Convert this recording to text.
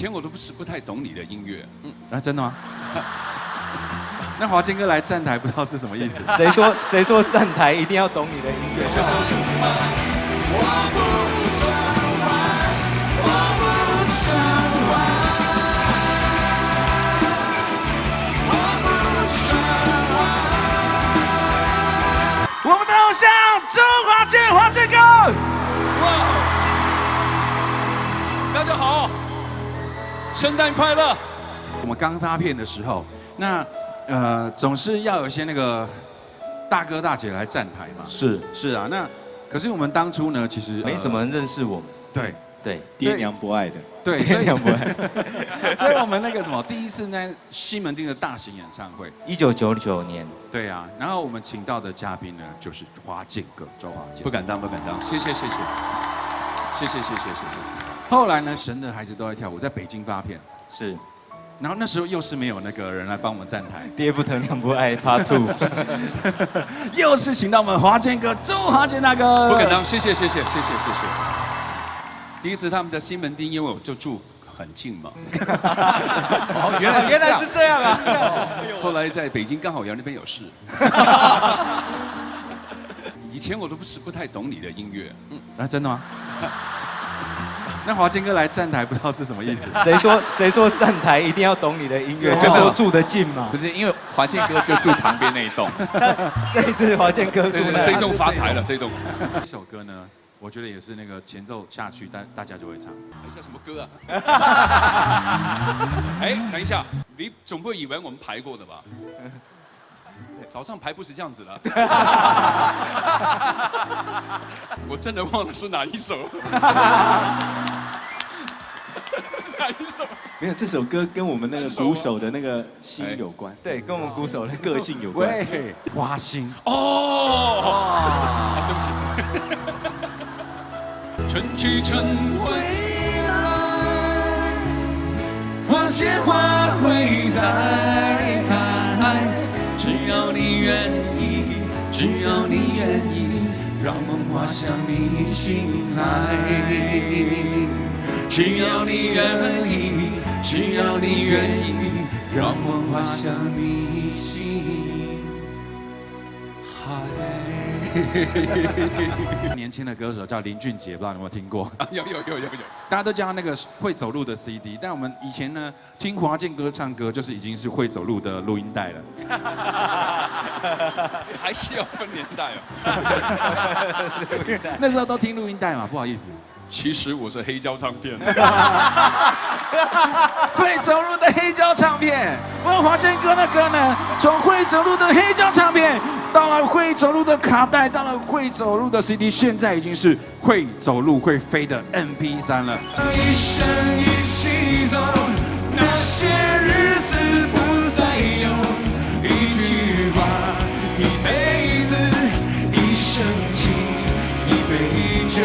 前我都不太懂你的音乐。真的吗？那华健哥来站台，不知道是什么意思？谁说站台一定要懂你的音乐？我们的偶像周华健，华健哥。哇！大家好，圣诞快乐！我们刚发片的时候，那总是要有些那个大哥大姐来站台嘛。是啊，那可是我们当初呢，其实没什么人认识我们。对，爹娘不爱的。对，爹娘不爱。所以我们那个什么，第一次在西门町的大型演唱会，1999年。对啊，然后我们请到的嘉宾呢，就是华健哥周华健。不敢当，谢谢。后来呢，神的孩子都在跳舞，在北京发片。是。然后那时候又是没有那个人来帮我们站台，爹不疼娘不爱 Part 2，又是请到我们华健哥周华健大哥。不敢当，谢谢。第一次他们在西门町，因为我就住很近嘛。哦，原来是这样啊！后来在北京刚好那边有事。以前我都不太懂你的音乐。真的吗？那华健哥来站台，不知道是什么意思？谁说站台一定要懂你的音乐？就说住得近嘛。不是，因为华健哥就住旁边那一栋。这一次华健哥住这一栋发财了，这一栋。这首歌呢，我觉得也是那个前奏下去，大家就会唱。叫什么歌啊？等一下，你总不会以为我们排过的吧？早上排不是这样子的。我真的忘了是哪一首。哪一首？没有，这首歌跟我们那个鼓手的那个心有关。对，跟我们鼓手的个性有关。喂，花心。对不起。春去春回来，花谢花会再开。只要你愿意，让梦滑向你心海。只要你愿意，让梦滑向你心海。年轻的歌手叫林俊杰，不知道你有没有听过？有，大家都叫他那个会走路的 CD， 但我们以前呢听华健哥唱歌，就是已经是会走路的录音带了。还是要分年代哦。那时候都听录音带嘛，不好意思。其实我是黑胶唱片。会走路的黑胶唱片，问华健哥的歌呢，从会走路的黑胶唱片，到了会走路的卡带，到了会走路的 CD， 现在已经是会走路会飞的 MP3 了。一生一起走，那些日子不再有，一句话，一辈子，一生情，一杯酒。